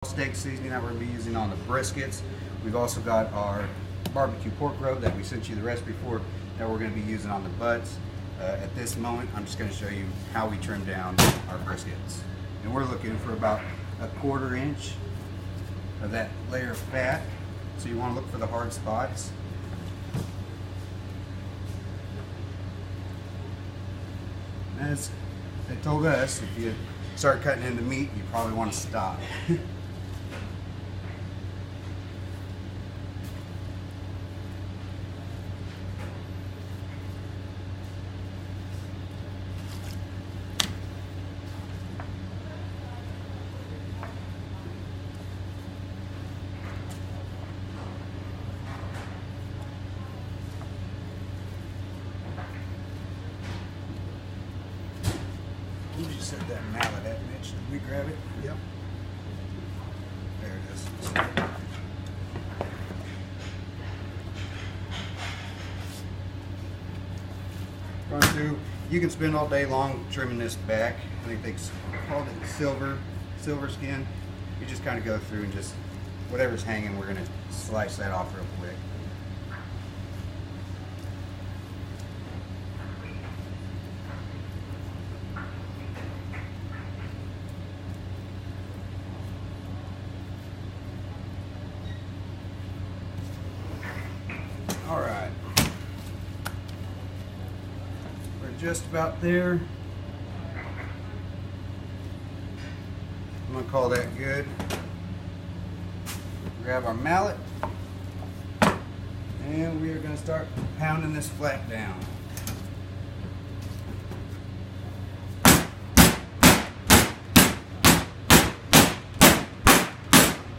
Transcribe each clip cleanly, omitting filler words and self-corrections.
steak seasoning that we're going to be using on the briskets. We've also got our barbecue pork rub that we sent you the recipe for that we're going to be using on the butts. At this moment, I'm just going to show you how we trim down our briskets. And we're looking for about 1/4 inch of that layer of fat. So you want to look for the hard spots. As they told us, if you start cutting into meat, you probably want to stop. You just set that mallet at, Mitch. Did we grab it? Yep. There it is. Run through. You can spend all day long trimming this back. I think they called it silver skin. You just kind of go through and just whatever's hanging, we're going to slice that off real quick. Alright, we're just about there. I'm going to call that good. Grab our mallet and we are going to start pounding this flat down.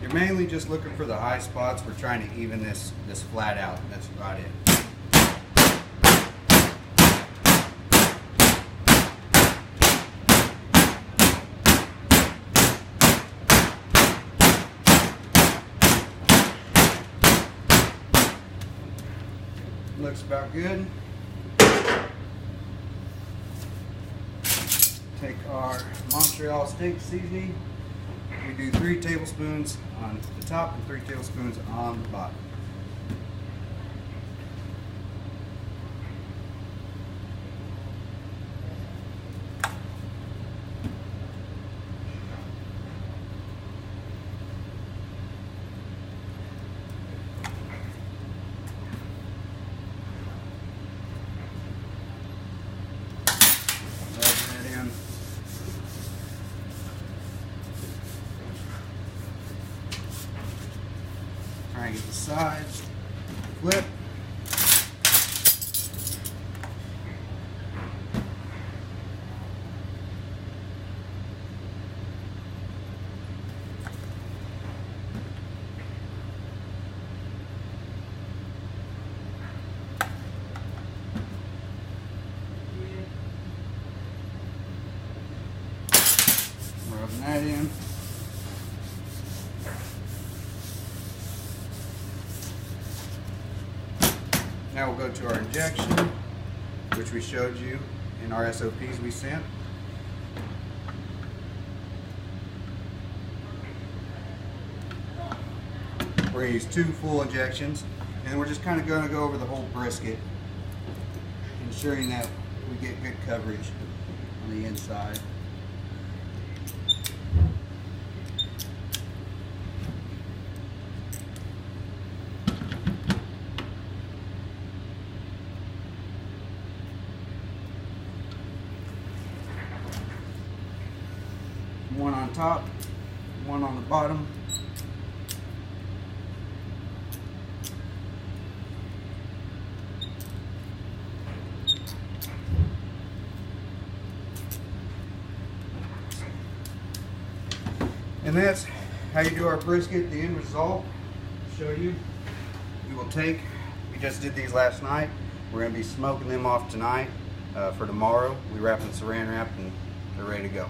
You're mainly just looking for the high spots. We're trying to even this flat out. That's about it. Looks about good. Take our Montreal steak seasoning. We do 3 tablespoons on the top and 3 tablespoons on the bottom. Try and get the sides, flip. Rubbing that in. Now we'll go to our injection, which we showed you in our SOPs we sent. We're going to use 2 full injections, and we're just kind of going to go over the whole brisket, ensuring that we get good coverage on the inside. One on top, one on the bottom. And that's how you do our brisket. The end result, I'll show you. We just did these last night. We're going to be smoking them off tonight for tomorrow. We wrap in saran wrap and they're ready to go.